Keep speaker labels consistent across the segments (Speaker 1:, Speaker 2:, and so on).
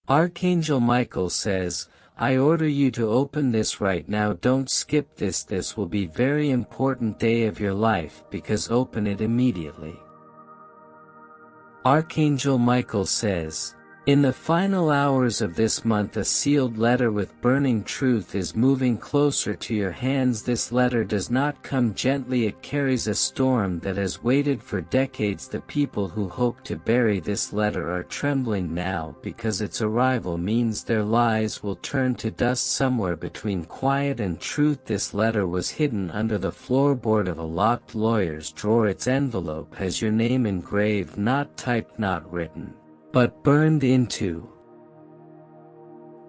Speaker 1: Archangel Michael says, I order you to open this right now. Don't skip this. This will be very important day of your life because open it immediately. Archangel Michael says, in the final hours of this month a sealed letter with burning truth is moving closer to your hands. This letter does not come gently, it carries a storm that has waited for decades. The people who hope to bury this letter are trembling now because its arrival means their lives will turn to dust somewhere between quiet and truth. This letter was hidden under the floorboard of a locked lawyer's drawer. Its envelope has your name engraved, not typed, not written, but burned into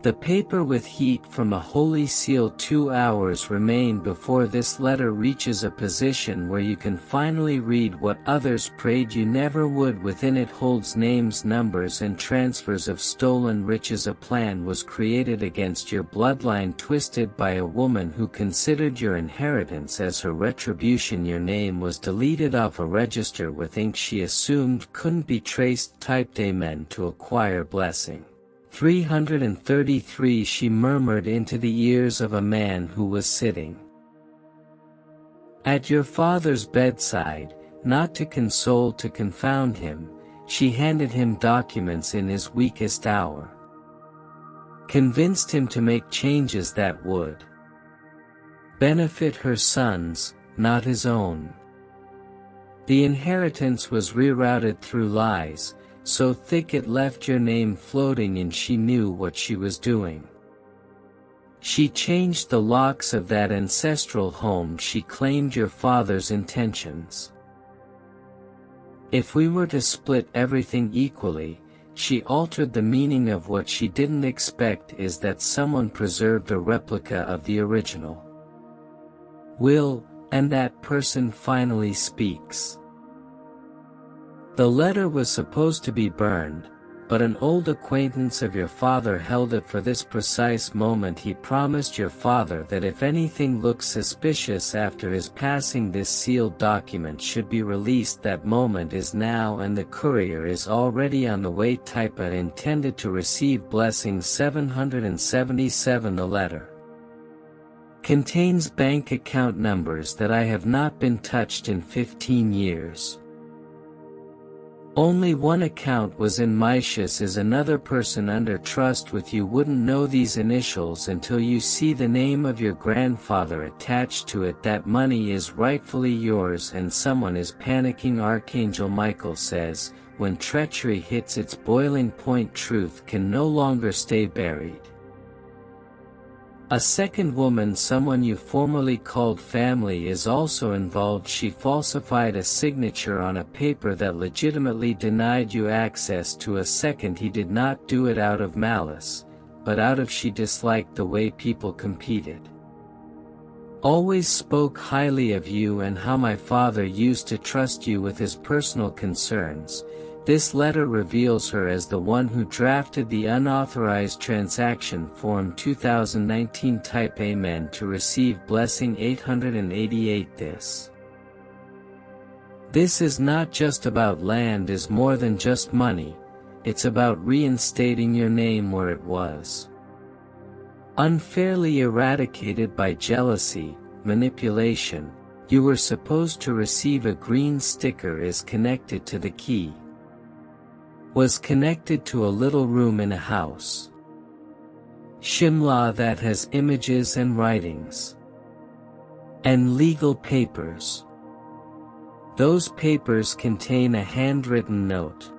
Speaker 1: the paper with heat from a holy seal. 2 hours remain before this letter reaches a position where you can finally read what others prayed you never would. Within it holds names, numbers, and transfers of stolen riches. A plan was created against your bloodline, twisted by a woman who considered your inheritance as her retribution. Your name was deleted off a register with ink she assumed couldn't be traced. Typed amen to acquire blessing. 333 She murmured into the ears of a man who was sitting at your father's bedside, not to console, to confound him. She handed him documents in his weakest hour, convinced him to make changes that would benefit her sons, not his own. The inheritance was rerouted through lies, so thick it left your name floating, and she knew what she was doing. She changed the locks of that ancestral home. She claimed your father's intentions. If we were to split everything equally, she altered the meaning of what she didn't expect is that someone preserved a replica of the original will, and that person finally speaks. The letter was supposed to be burned, but an old acquaintance of your father held it for this precise moment. He promised your father that if anything looks suspicious after his passing, this sealed document should be released. That moment is now, and the courier is already on the way. Type it. Intended to receive blessings. 777 The letter contains bank account numbers that I have not been touched in 15 years. Only one account was in Michael. Is another person under trust with you. Wouldn't know these initials until you see the name of your grandfather attached to it. That money is rightfully yours, and someone is panicking. Archangel Michael says, when treachery hits its boiling point, truth can no longer stay buried. A second woman, someone you formerly called family, is also involved. She falsified a signature on a paper that legitimately denied you access to a second. He did not do it out of malice, but out of she disliked the way people competed. Always spoke highly of you and how my father used to trust you with his personal concerns. This letter reveals her as the one who drafted the unauthorized transaction form. 2019 Type amen to receive blessing. 888 This is not just about land, is more than just money. It's about reinstating your name where it was unfairly eradicated by jealousy, manipulation. You were supposed to receive a green sticker is connected to the key. Was connected to a little room in a house. Shimla that has images and writings. And legal papers. Those papers contain a handwritten note.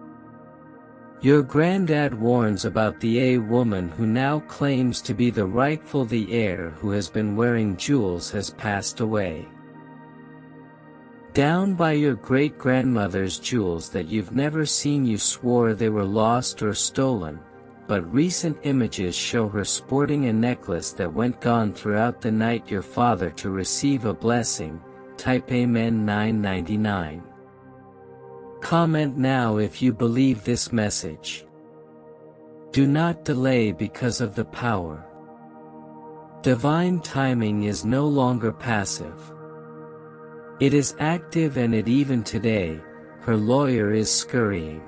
Speaker 1: Your granddad warns about a woman who now claims to be the rightful heir, who has been wearing jewels, has passed away. Down by your great-grandmother's jewels that you've never seen. You swore they were lost or stolen, but recent images show her sporting a necklace that went gone throughout the night. Your father to receive a blessing. Type amen. 999. Comment now if you believe this message. Do not delay because of the power. Divine timing is no longer passive. It is active, and it even today, her lawyer is scurrying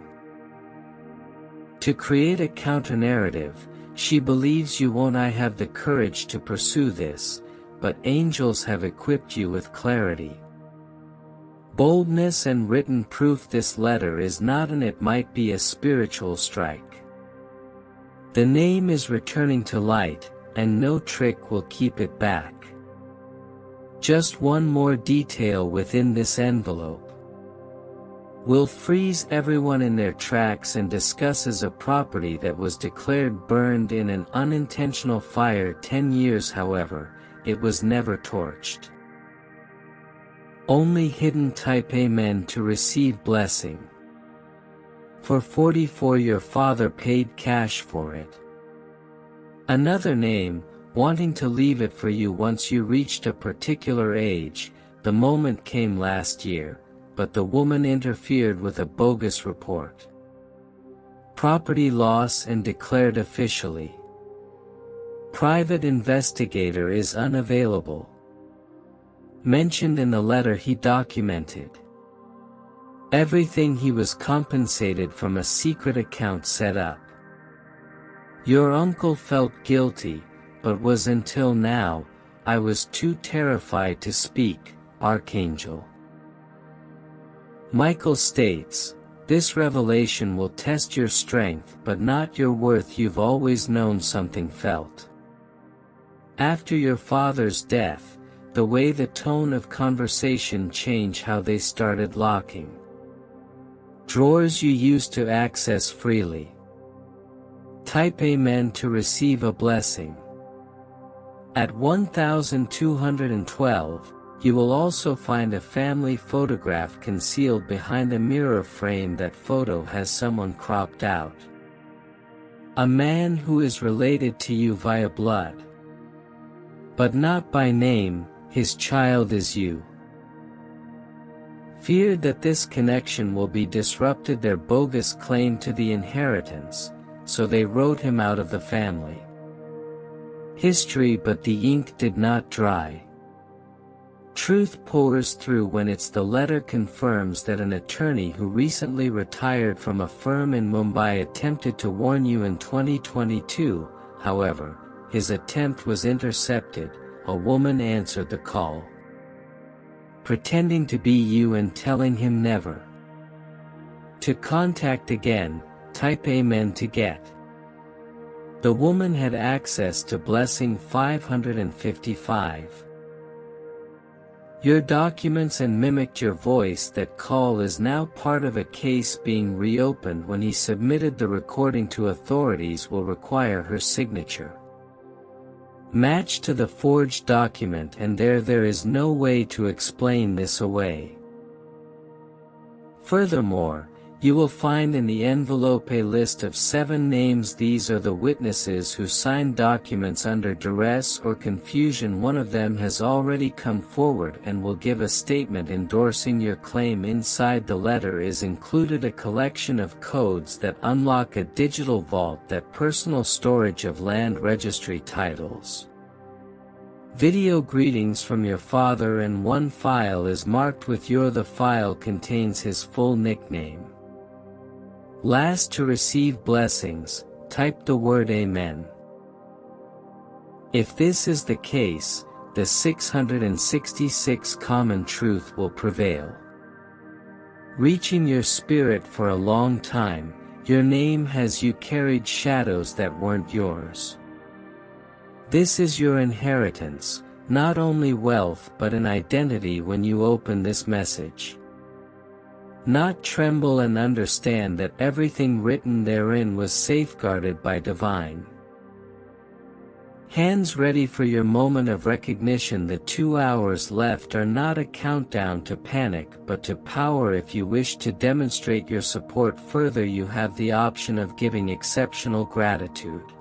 Speaker 1: To create a counter-narrative, she believes you won't have the courage to pursue this, but angels have equipped you with clarity. Boldness and written proof. This letter is not and it might be a spiritual strike. The name is returning to light, and no trick will keep it back. Just one more detail within this envelope will freeze everyone in their tracks and discusses a property that was declared burned in an unintentional fire 10 years. However, it was never torched. Only hidden. Type Amen to receive blessing. For 44 your father paid cash for it. Another name, wanting to leave it for you once you reached a particular age. The moment came last year, but the woman interfered with a bogus report. Property loss and declared officially. Private investigator is unavailable. Mentioned in the letter he documented everything. He was compensated from a secret account set up. Your uncle felt guilty, but was until now, I was too terrified to speak. Archangel Michael states, this revelation will test your strength but not your worth. You've always known something felt. After your father's death, the way the tone of conversation changed, how they started locking drawers you used to access freely. Type Amen to receive a blessing. At 1212, you will also find a family photograph concealed behind a mirror frame. That photo has someone cropped out. A man who is related to you via blood, but not by name. His child is you. Feared that this connection will be disrupted, their bogus claim to the inheritance, so they wrote him out of the family history, but the ink did not dry. Truth pours through when it's the letter confirms that an attorney who recently retired from a firm in Mumbai attempted to warn you in 2022, however, his attempt was intercepted. A woman answered the call, pretending to be you and telling him never to contact again. Type Amen to get. The woman had access to blessing 555. Your documents and mimicked your voice. That call is now part of a case being reopened. When he submitted the recording to authorities, will require her signature matched to the forged document, and there is no way to explain this away. Furthermore, you will find in the envelope a list of 7 names. These are the witnesses who signed documents under duress or confusion. One of them has already come forward and will give a statement endorsing your claim. Inside the letter is included a collection of codes that unlock a digital vault, that personal storage of land registry titles. Video greetings from your father, and one file is marked with your. The file contains his full nickname. Last to receive blessings, type the word Amen. If this is the case, the 666 common truth will prevail. Reaching your spirit for a long time, your name has you carried shadows that weren't yours. This is your inheritance, not only wealth but an identity. When you open this message, not tremble and understand that everything written therein was safeguarded by divine hands. Ready for your moment of recognition. The 2 hours left are not a countdown to panic but to power. If you wish to demonstrate your support further, you have the option of giving exceptional gratitude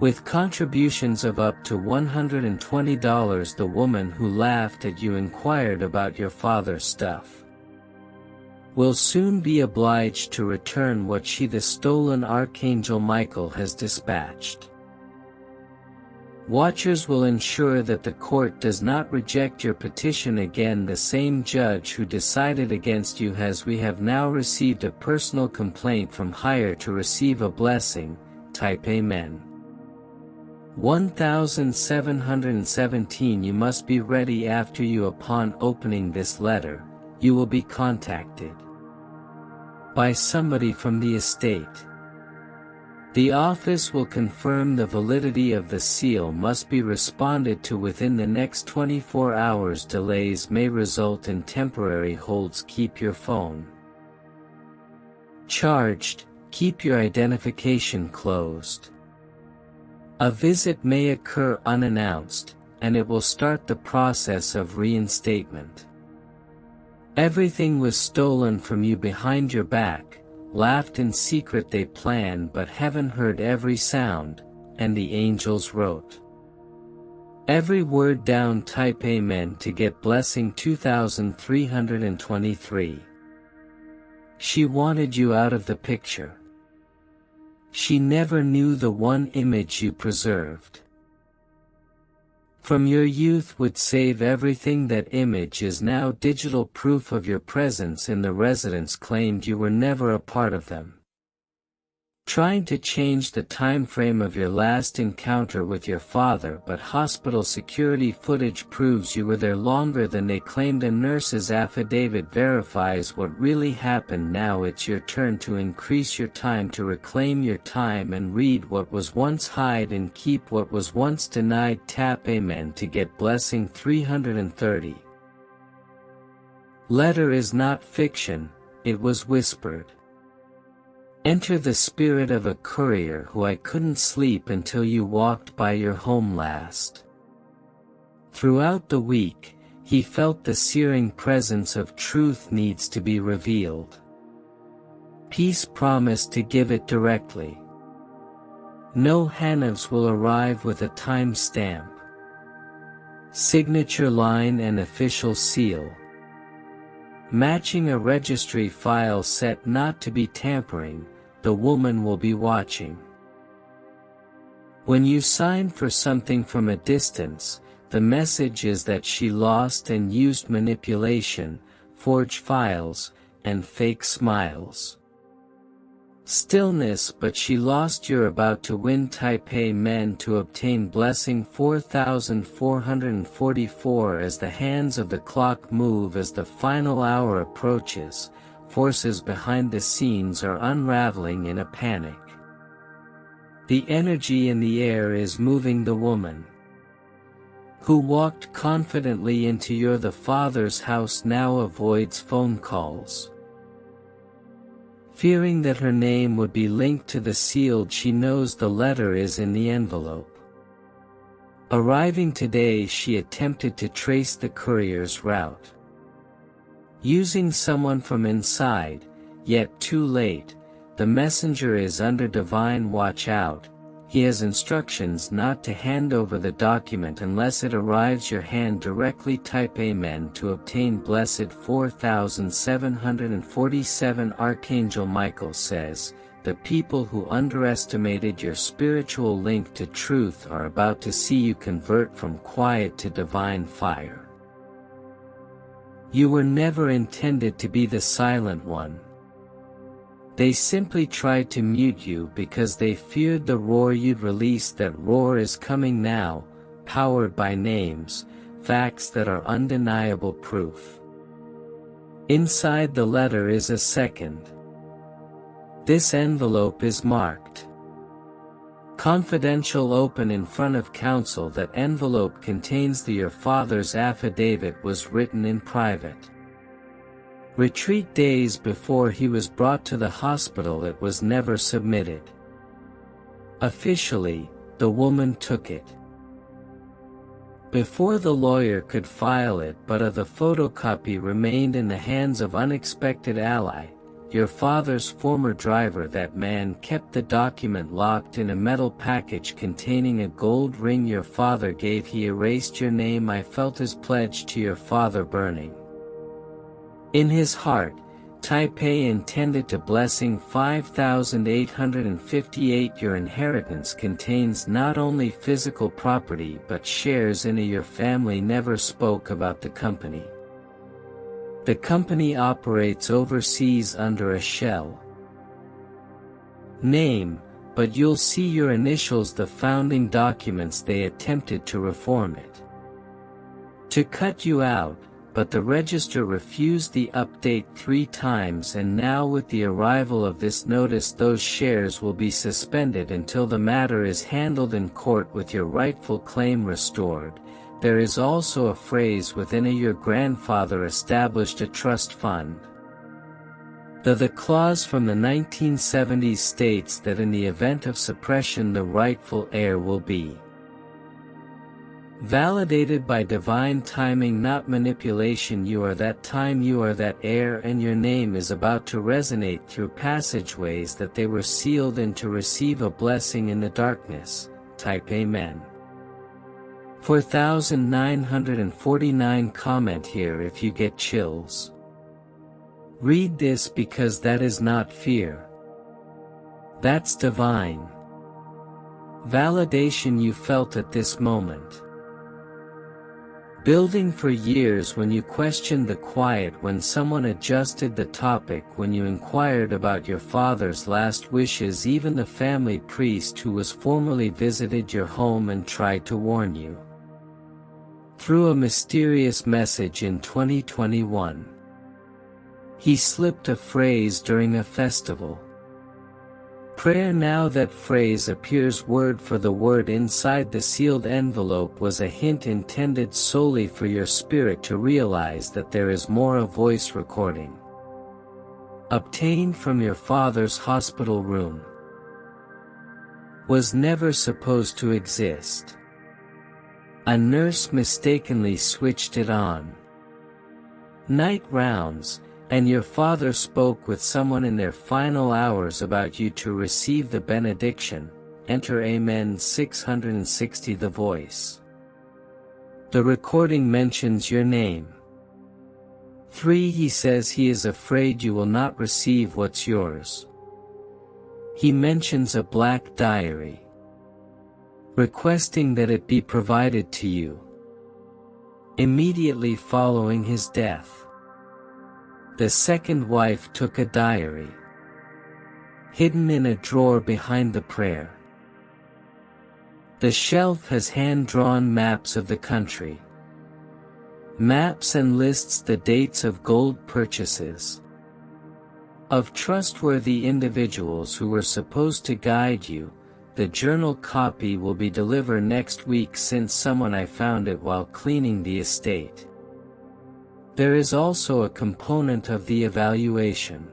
Speaker 1: with contributions of up to $120. The woman who laughed at you inquired about your father's stuff will soon be obliged to return what she, the stolen Archangel Michael, has dispatched. Watchers will ensure that the court does not reject your petition again. The same judge who decided against you has we have now received a personal complaint from higher to receive a blessing. Type Amen. 1717 You must be ready after you. Upon opening this letter, you will be contacted by somebody from the estate. The office will confirm the validity of the seal must be responded to within the next 24 hours. Delays may result in temporary holds. Keep your phone charged. Keep your identification closed. A visit may occur unannounced, and it will start the process of reinstatement. Everything was stolen from you behind your back, laughed in secret they planned but heaven heard every sound, and the angels wrote every word down. Type Amen to get blessing 2323. She wanted you out of the picture. She never knew the one image you preserved from your youth would save everything. That image is now digital proof of your presence in the residence. Claimed you were never a part of them. Trying to change the time frame of your last encounter with your father, but hospital security footage proves you were there longer than they claimed. A nurse's affidavit verifies what really happened. Now it's your turn to increase your time, to reclaim your time and read what was once hide and keep what was once denied. Tap Amen to get blessing 330. Letter is not fiction, it was whispered. Enter the spirit of a courier who I couldn't sleep until you walked by your home last. Throughout the week, he felt the searing presence of truth needs to be revealed. Peace promised to give it directly. No handovs will arrive with a time stamp, signature line and official seal. Matching a registry file set not to be tampering, the woman will be watching. When you sign for something from a distance, the message is that she lost and used manipulation, forged files, and fake smiles. Stillness, but she lost. You're about to win. Type Amen to obtain blessing 4444. As the hands of the clock move as the final hour approaches, forces behind the scenes are unraveling in a panic. The energy in the air is moving. The woman who walked confidently into the Father's house now avoids phone calls. Fearing that her name would be linked to the sealed, she knows the letter is in the envelope. Arriving today, she attempted to trace the courier's route. Using someone from inside, yet too late, the messenger is under divine watch out. He has instructions not to hand over the document unless it arrives your hand directly. Type Amen to obtain blessed 4747. Archangel Michael says, the people who underestimated your spiritual link to truth are about to see you convert from quiet to divine fire. You were never intended to be the silent one. They simply tried to mute you because they feared the roar you'd release. That roar is coming now, powered by names, facts that are undeniable proof. Inside the letter is a second. This envelope is marked confidential. Open in front of counsel. That envelope contains your father's affidavit, was written in private. Retreat days before he was brought to the hospital. It was never submitted. Officially, the woman took it before the lawyer could file it, but the photocopy remained in the hands of unexpected ally, your father's former driver. That man kept the document locked in a metal package containing a gold ring your father gave. He erased your name. I felt his pledge to your father burning in his heart. Type A intended to blessing 5858. Your inheritance contains not only physical property but shares in your family never spoke about the company. The company operates overseas under a shell name, but you'll see your initials, the founding documents. They attempted to reform it, to cut you out, but the register refused the update 3 times, and now with the arrival of this notice those shares will be suspended until the matter is handled in court with your rightful claim restored. There is also a phrase within your grandfather established a trust fund. The clause from the 1970s states that in the event of suppression the rightful heir will be validated by divine timing, not manipulation. You are that time, you are that heir, and your name is about to resonate through passageways that they were sealed in to receive a blessing in the darkness. Type Amen. 4949. Comment here if you get chills. Read this because that is not fear. That's divine validation you felt at this moment. Building for years when you questioned the quiet, when someone adjusted the topic, when you inquired about your father's last wishes, even the family priest who was formerly visited your home and tried to warn you. Through a mysterious message in 2021. He slipped a phrase during a festival. Prayer. Now that phrase appears word for the word inside the sealed envelope was a hint intended solely for your spirit to realize that there is more. A voice recording obtained from your father's hospital room was never supposed to exist. A nurse mistakenly switched it on. Night rounds, and your father spoke with someone in their final hours about you to receive the benediction. Enter Amen 660. The voice. The recording mentions your name. 3. He says he is afraid you will not receive what's yours. He mentions a black diary, requesting that it be provided to you. Immediately following his death, the second wife took a diary, hidden in a drawer behind the prayer. The shelf has hand-drawn maps of the country. Maps and lists the dates of gold purchases of trustworthy individuals who were supposed to guide you. The journal copy will be delivered next week, since someone I found it while cleaning the estate. There is also a component of the evaluation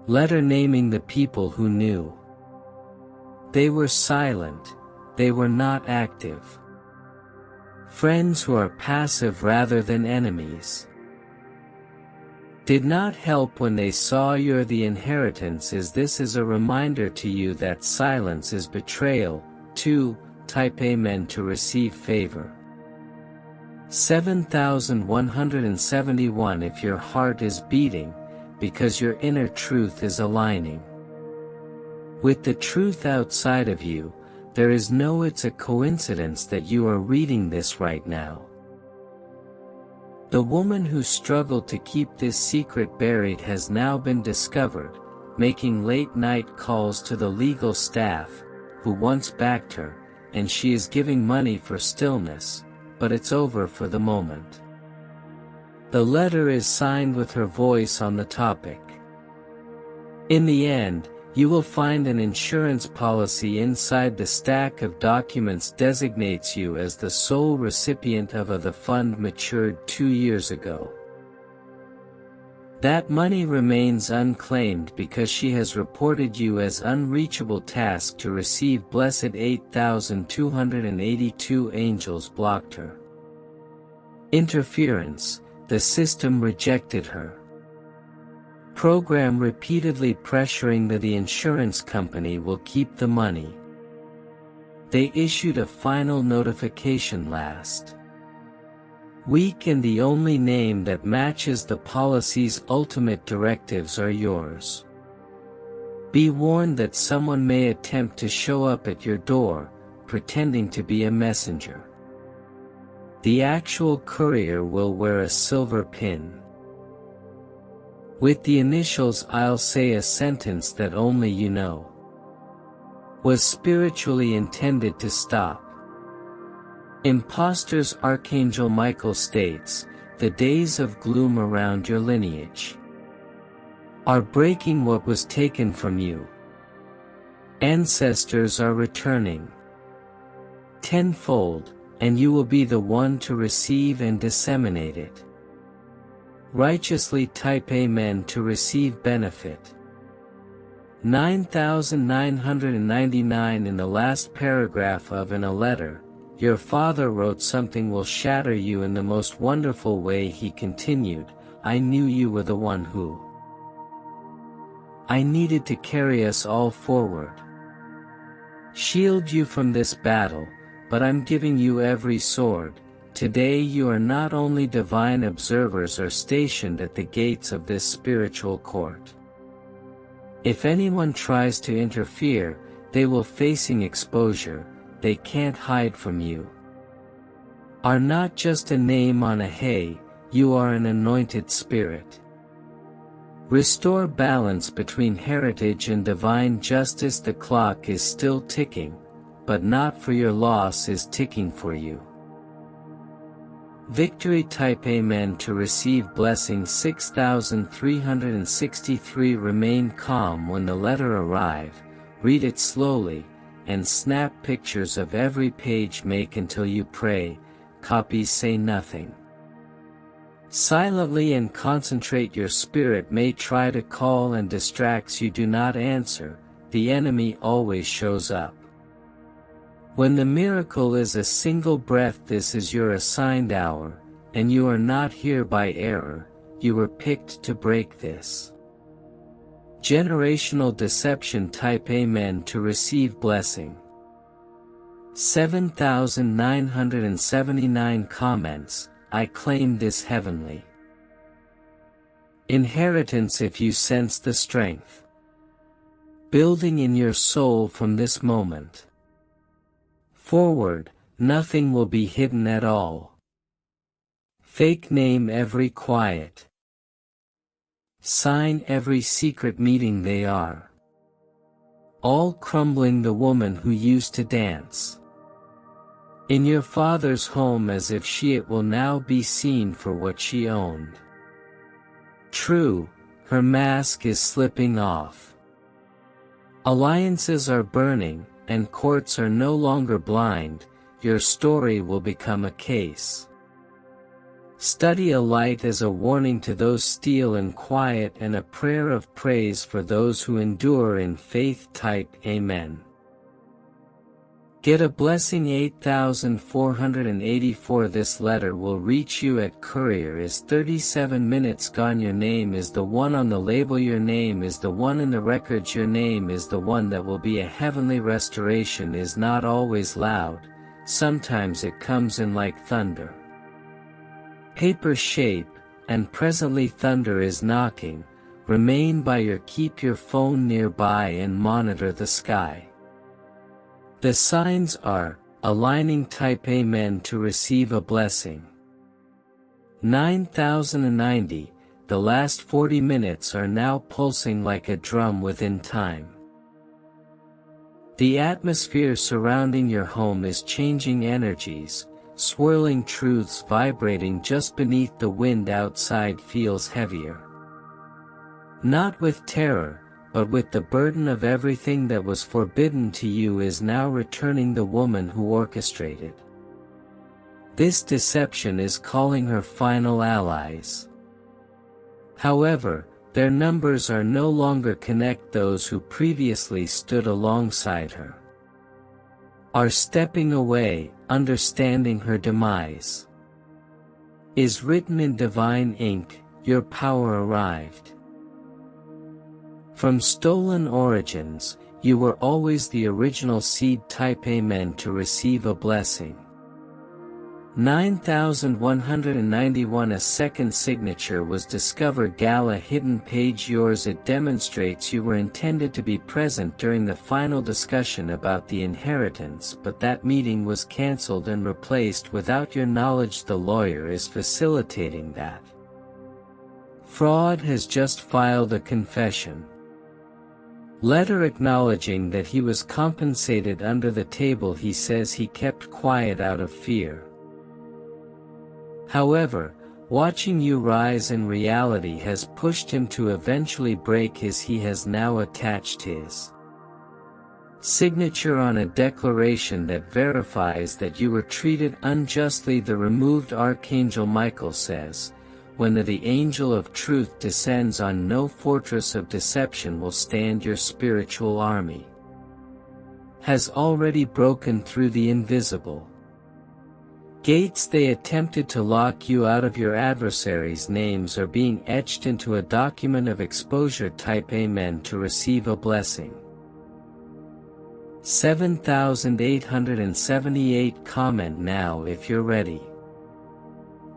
Speaker 1: letter naming the people who knew. They were silent, they were not active. Friends who are passive rather than enemies. Did not help when they saw you're the inheritance. This is a reminder to you that silence is betrayal. 2. Type Amen to receive favor. 7171. If your heart is beating, because your inner truth is aligning with the truth outside of you, there is no it's a coincidence that you are reading this right now. The woman who struggled to keep this secret buried has now been discovered, making late-night calls to the legal staff, who once backed her, and she is giving money for stillness. But it's over for the moment. The letter is signed with her voice on the topic. In the end, you will find an insurance policy inside the stack of documents designates you as the sole recipient of the fund matured 2 years ago. That money remains unclaimed because she has reported you as unreachable. Task to receive blessed 8282 angels blocked her. Interference, the system rejected her. Program repeatedly pressuring that the insurance company will keep the money. They issued a final notification last Weak and the only name that matches the policy's ultimate directives are yours. Be warned that someone may attempt to show up at your door, pretending to be a messenger. The actual courier will wear a silver pin. With the initials "I'll say a sentence that only you know" was spiritually intended to stop. Imposters. Archangel Michael states, the days of gloom around your lineage are breaking what was taken from you. Ancestors are returning tenfold, and you will be the one to receive and disseminate it. Righteously type Amen to receive benefit. 9999 in the last paragraph of "In a letter, your father wrote something will shatter you in the most wonderful way." He continued, "I knew you were the one who I needed to carry us all forward. Shield you from this battle, but I'm giving you every sword. Today you are not only divine observers are stationed at the gates of this spiritual court. If anyone tries to interfere, they will facing exposure. They can't hide from you. Are not just a name on a hay, you are an anointed spirit. Restore balance between heritage and divine justice. The clock is still ticking, but not for your loss is ticking for you. Victory type Amen to receive blessing. 6363 Remain calm when the letter arrive, read it slowly, and snap pictures of every page. Make until you pray, copies. Say nothing. Silently and concentrate. Your spirit may try to call and distracts you. Do not answer, the enemy always shows up. When the miracle is a single breath, this is your assigned hour, and you are not here by error, you were picked to break this. Generational deception type Amen to receive blessing. 7979 comments. I claim this heavenly inheritance if you sense the strength building in your soul from this moment forward. Nothing will be hidden at all. Fake name every quiet sign, every secret meeting. They are all crumbling. The woman who used to dance in your father's home as if it will now be seen for what she owned. True, her mask is slipping off. Alliances are burning, and courts are no longer blind. Your story will become a case. Study a light as a warning to those still and quiet, and a prayer of praise for those who endure in faith. Type Amen. Get a blessing. 8484 This letter will reach you at courier is 37 minutes gone. Your name is the one on the label. Your name is the one in the records. Your name is the one that will be a heavenly restoration. Is not always loud, sometimes it comes in like thunder. Paper shape, and presently thunder is knocking. Remain by your keep your phone nearby and monitor the sky. The signs are aligning. Type Amen to receive a blessing. 9090 The last 40 minutes are now pulsing like a drum within time. The atmosphere surrounding your home is changing. Energies, swirling truths vibrating just beneath the wind outside feels heavier. Not with terror, but with the burden of everything that was forbidden to you is now returning. The woman who orchestrated this deception is calling her final allies. However, their numbers are no longer connect. Those who previously stood alongside her are stepping away, understanding her demise is written in divine ink. Your power arrived. From stolen origins, you were always the original seed. Type Amen to receive a blessing. 9191. A second signature was discovered. Gala hidden page yours. It demonstrates you were intended to be present during the final discussion about the inheritance, but that meeting was cancelled and replaced without your knowledge. The lawyer is facilitating that. Fraud has just filed a confession letter acknowledging that he was compensated under the table. He says he kept quiet out of fear. However, watching you rise in reality has pushed him to eventually break his. He has now attached his signature on a declaration that verifies that you were treated unjustly. The removed Archangel Michael says, when the angel of truth descends on, no fortress of deception will stand. Your spiritual army has already broken through the invisible gates. They attempted to lock you out of your adversaries' names are being etched into a document of exposure. Type Amen to receive a blessing. 7878. Comment now if you're ready.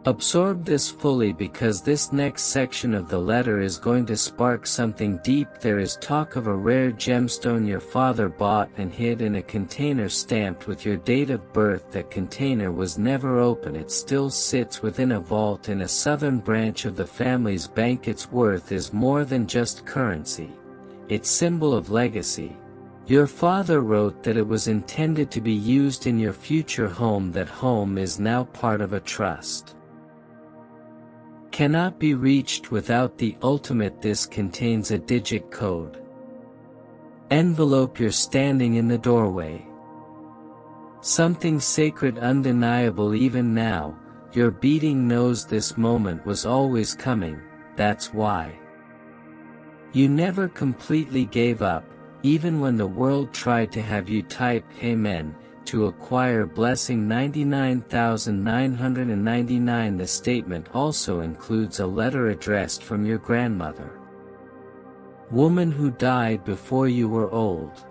Speaker 1: Absorb this fully, because this next section of the letter is going to spark something deep. There is talk of a rare gemstone your father bought and hid in a container stamped with your date of birth. That container was never opened. It still sits within a vault in a southern branch of the family's bank. Its worth is more than just currency. It's symbol of legacy. Your father wrote that it was intended to be used in your future home. That home is now part of a trust. Cannot be reached without the ultimate. This contains a digit code. Envelope. You're standing in the doorway. Something sacred, undeniable. Even now, your beating knows this moment was always coming. That's why you never completely gave up, even when the world tried to have you. Type Amen to acquire blessing. 99,999. The statement also includes a letter addressed from your grandmother, woman who died before you were old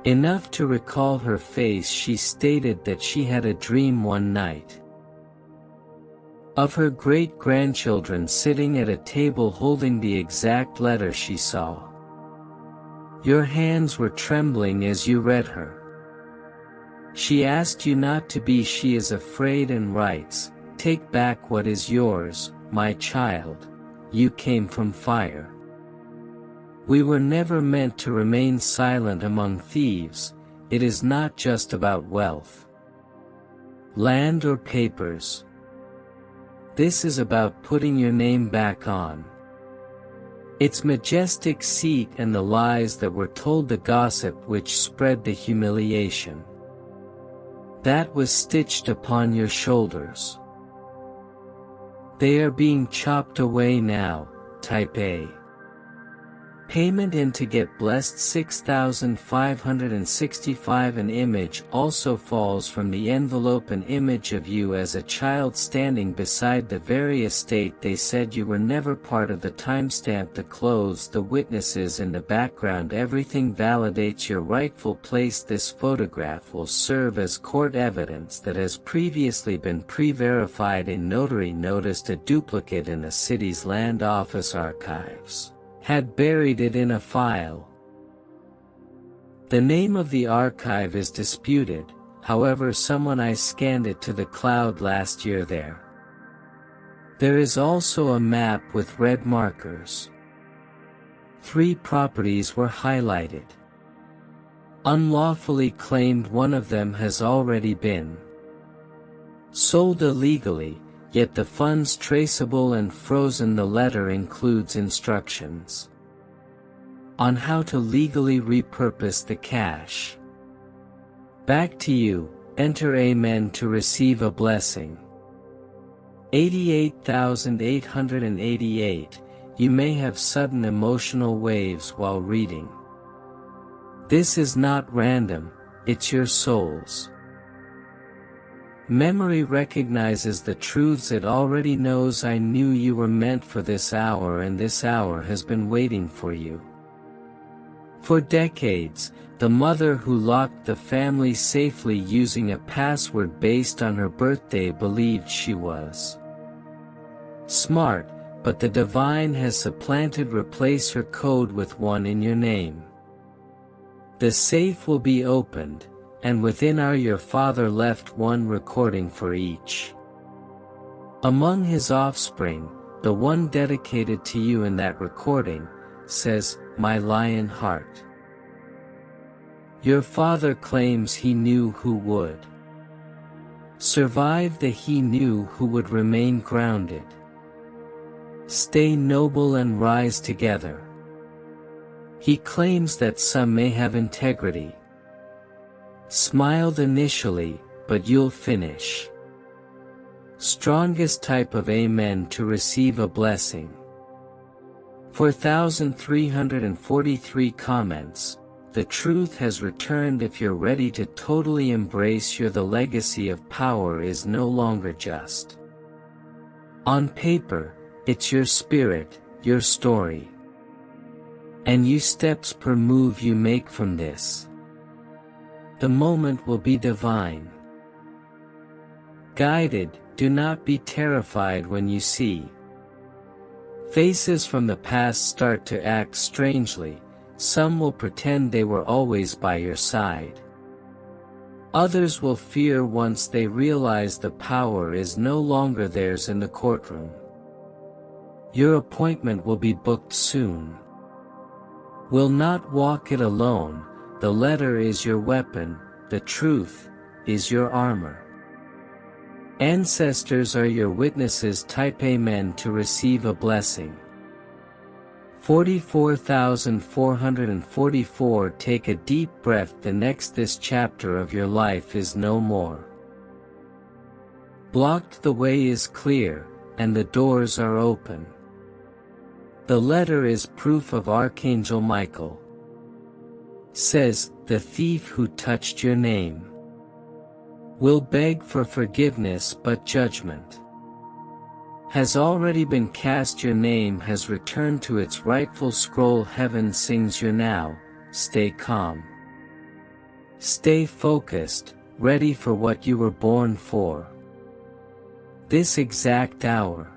Speaker 1: enough to recall her face. She stated that she had a dream one night of her great-grandchildren sitting at a table holding the exact letter she saw. Your hands were trembling as you read her. She asked you not to be. She is afraid and writes, "Take back what is yours, my child. You came from fire. We were never meant to remain silent among thieves. It is not just about wealth, land or papers. This is about putting your name back on its majestic seat, and the lies that were told, the gossip which spread, the humiliation that was stitched upon your shoulders. They are being chopped away now." Type A payment in to get blessed. 6,565. An image also falls from the envelope, an image of you as a child standing beside the very estate they said you were never part of. The timestamp, the clothes, the witnesses in the background, everything validates your rightful place. This photograph will serve as court evidence that has previously been pre-verified in notary. Noticed a duplicate in the city's land office archives had buried it in a file. The name of the archive is disputed, however I scanned it to the cloud last year there. There is also a map with red markers. 3 properties were highlighted. Unlawfully claimed. One of them has already been sold illegally, yet the funds traceable and frozen. The letter includes instructions on how to legally repurpose the cash. Back to you. Enter Amen to receive a blessing. 88,888. You may have sudden emotional waves while reading. This is not random, it's your soul's memory recognizes the truths it already knows. I knew you were meant for this hour, and this hour has been waiting for you. For decades, the mother who locked the family safely using a password based on her birthday believed she was smart, but the divine has supplanted. Replace her code with one in your name. The safe will be opened, and within are your father left one recording for each. Among his offspring, the one dedicated to you in that recording, says, "My lion heart." Your father claims he knew who would survive, that he knew who would remain grounded. Stay noble and rise together. He claims that some may have integrity. Smiled initially, but you'll finish. Strongest type of amen to receive a blessing. 4,343 comments. The truth has returned. If you're ready to totally embrace the legacy of power is no longer just on paper, it's your spirit, your story. And you steps per move you make from this. The moment will be divine. Guided, do not be terrified when you see faces from the past start to act strangely. Some will pretend they were always by your side. Others will fear once they realize the power is no longer theirs in the courtroom. Your appointment will be booked soon. Will not walk it alone. The letter is your weapon, the truth is your armor. Ancestors are your witnesses. Type amen to receive a blessing. 44,444. Take a deep breath. This chapter of your life is no more blocked. The way is clear, and the doors are open. The letter is proof of Archangel Michael. Says, the thief who touched your name will beg for forgiveness, but judgment has already been cast. Your name has returned to its rightful scroll. Heaven sings your now. Stay calm. Stay focused, ready for what you were born for. This exact hour.